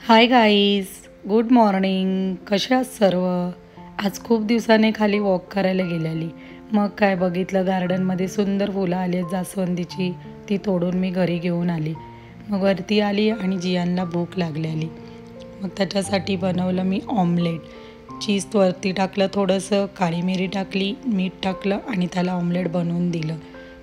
Hi guys, good morning. कसे आहात सर्व? आज खूप दिवसाने खाली वॉक करायला गेलेली. मग काय बघितलं, गार्डनमध्ये सुंदर फुलं आली आहेत जास्वंदीची. ती तोडून मी घरी घेऊन आली. मग वरती आली आणि जियांना भूक लागलेली. मग त्याच्यासाठी बनवलं मी ऑमलेट. चीज वरती टाकलं, थोडंसं काळी मिरी टाकली, मीठ टाकलं आणि त्याला ऑमलेट बनवून दिलं.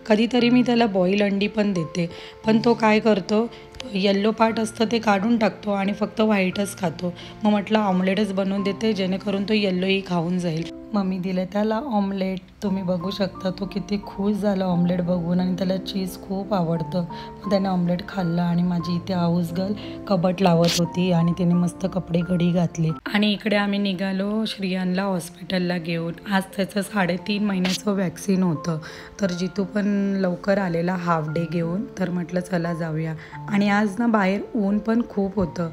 कधीतरी मी त्याला बॉईल अंडी पण देते, पण तो काय करतो, येल्लो पार्ट असतं ते काढून टाकतो आणि फक्त व्हाईटच खातो. मग म्हटलं ऑमलेटच बनवून देते, जेणेकरून तो येल्लोही खाऊन जाईल. मग मी दिलं त्याला ऑमलेट. तुम्ही बघू शकता तो किती खुश झाला ऑमलेट बघून, आणि त्याला चीज खूप आवडतं. मग त्याने ऑमलेट खाल्लं आणि माझी इथे हाऊस गर्ल कबट लावत होती आणि तिने मस्त कपडे घडी घातले. आणि इकडे आम्ही निघालो श्रियांना हॉस्पिटलला घेऊन. आज त्याचं 3.5 महिन्याचं वॅक्सिन होतं. तर जितू पण लवकर आलेला हाफ डे घेऊन, तर म्हटलं चला जाऊया. आणि आज ना बाहेर ऊन पण खूप होतं,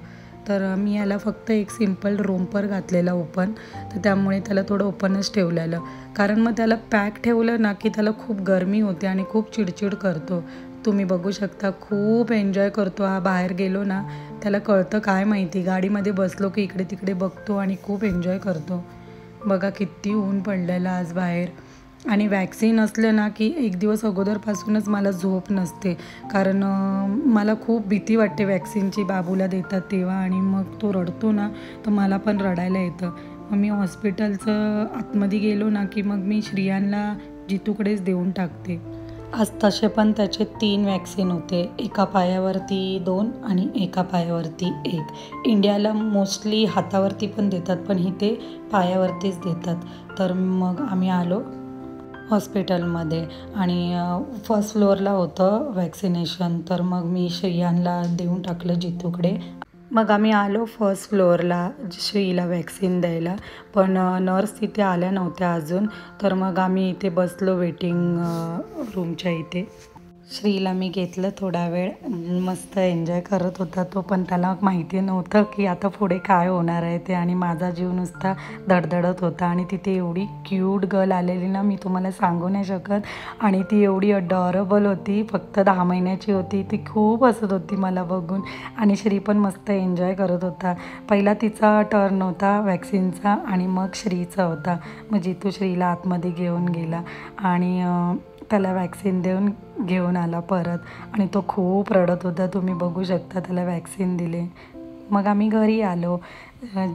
तर मी याला फक्त एक सिम्पल रोम्पर घातलेला ओपन. तर त्यामुळे त्याला थोडं ओपनच ठेवलेलं, कारण मग त्याला पॅक ठेवलं ना की त्याला खूप गरमी होते आणि खूप चिडचिड करतो. तुम्ही बघू शकता, खूप एन्जॉय करतो हा. बाहेर गेलो ना, त्याला कळतं काय माहिती, गाडीमध्ये बसलो की इकडे तिकडे बघतो आणि खूप एन्जॉय करतो. बघा किती ऊन पडलेलं आज बाहेर. आणि वॅक्सिन असलं ना की एक दिवस अगोदरपासूनच मला झोप नसते, कारण मला खूप भीती वाटते वॅक्सिनची. बाबूला देतात तेव्हा, आणि मग तो रडतो ना, तर मला पण रडायला येतं. मग मी हॉस्पिटलचं आतमध्ये गेलो ना की मग मी श्रियांना जितूकडेच देऊन टाकते. आज तसे पण त्याचे 3 वॅक्सिन होते. एका पायावरती 2 आणि एका पायावरती 1. इंडियाला मोस्टली हातावरती पण देतात, पण इथे पायावरतीच देतात. तर मग आम्ही आलो हॉस्पिटलमध्ये, आणि फर्स्ट फ्लोअरला होतं वॅक्सिनेशन. तर मग मी श्रियांना देऊन टाकलं जितूकडे. मग आम्ही आलो फर्स्ट फ्लोअरला श्रीला वॅक्सिन द्यायला, पण नर्स तिथे आल्या नव्हत्या अजून. तर मग आम्ही इथे बसलो वेटिंग रूमच्या इथे. श्रीला मी घेतलं थोडा वेळ, मस्त एन्जॉय करत होता तो, पण त्याला माहिती नव्हतं की आता पुढे काय होणार आहे ते. आणि माझा जीव नुसता धडधडत होता. आणि तिथे एवढी क्यूट गर्ल आलेली ना, मी तुम्हाला सांगू नाही शकत. आणि ती एवढी अडॉरेबल होती, फक्त 10 महिन्याची होती. ती खूप हसत होती मला बघून, आणि श्री पण मस्त एन्जॉय करत होता. पहिला तिचा टर्न होता वॅक्सिनचा आणि मग श्रीचा होता. मग जितू श्रीला आतमध्ये घेऊन गेला आणि त्याला वॅक्सिन देऊन घेऊन आला परत. आणि तो खूप रडत होता, तुम्ही बघू शकता. त्याला वॅक्सिन दिले. मग आम्ही घरी आलो.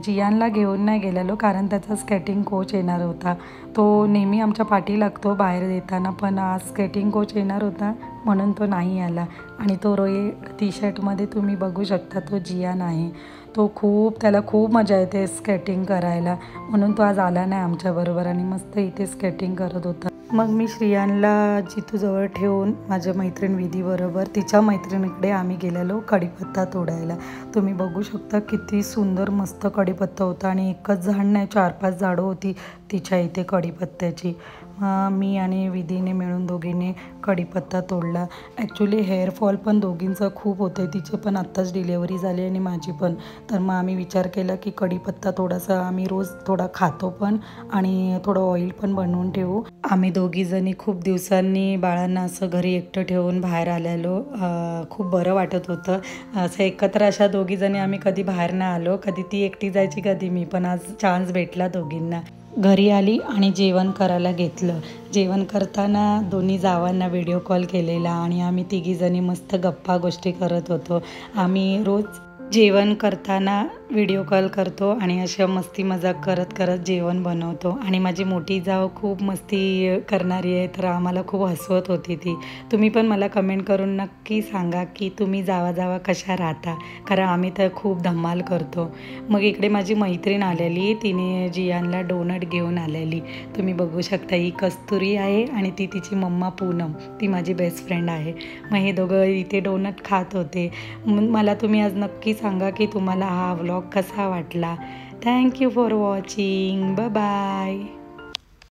जियांला घेऊन नाही गेलेलो, कारण त्याचा स्केटिंग कोच येणार होता. तो नेहमी आमच्या पाठी लागतो बाहेर येताना, पण आज स्केटिंग कोच येणार होता म्हणून तो नाही आला. आणि तो टी शर्टमध्ये तुम्ही बघू शकता तो जियान आहे. त्याला खूप मजा येते स्केटिंग करायला, म्हणून तो आज आला नाही आमच्याबरोबर आणि मस्त इथे स्केटिंग करत होता. मग मी श्रियांला जितूजवळ ठेवून माझ्या मैत्रीण विधीबरोबर तिच्या मैत्रिणीकडे आम्ही गेलेलो कढीपत्ता तोडायला. तुम्ही बघू शकता किती सुंदर मस्त कढीपत्ता होता, आणि एकच झाड नाही, 4-5 झाडं होती तिच्या इथे कढीपत्त्याची. मी आणि विधीने मिळून दोघींनी कढीपत्ता तोडला. ॲक्च्युली हेअरफॉल पण दोघींचं खूप होतं आहे. तिची पण आत्ताच डिलेवरी झाली आणि माझी पण. तर मग आम्ही विचार केला की कढीपत्ता थोडासा आम्ही रोज थोडा खातो पण, आणि थोडं ऑइल पण बनवून ठेवू. आम्ही दोघीजणी खूप दिवसांनी बाळांना असं घरी एकटं ठेवून बाहेर आलेलो. खूप बरं वाटत होतं. असं एकत्र अशा दोघीजणी आम्ही कधी बाहेर नाही आलो. कधी ती एकटी जायची, कधी मी. पण आज चान्स भेटला दोघींना. घरी आली आणि जेवण करायला घेतलं. जेवण करताना दोन्ही जावांना व्हिडिओ कॉल केलेला, आणि आम्ही तिघीजणी मस्त गप्पा गोष्टी करत होतो. आम्ही रोज जेवण करताना व्हिडिओ कॉल करतो आणि अशा मस्ती मजाक करत करत जेवण बनवतो. आणि माझी मोठी जाव खूप मस्ती करणारी आहे, तर आम्हाला खूप हसवत होती ती. तुम्ही पण मला कमेंट करून नक्की सांगा की तुम्ही जावा कशा राहता, कारण आम्ही तर खूप धमाल करतो. मग इकडे माझी मैत्रीण आलेली, तिने जियांला डोनट घेऊन आलेली. तुम्ही बघू शकता, ही कस्तुरी आहे आणि ती तिची मम्मा पूनम, ती माझी बेस्ट फ्रेंड आहे. मग हे दोघं इथे डोनट खात होते. मला तुम्ही आज नक्की सांगा की तुम्हाला हा व्लॉग कसा वाटला. Thank you for watching. बाय.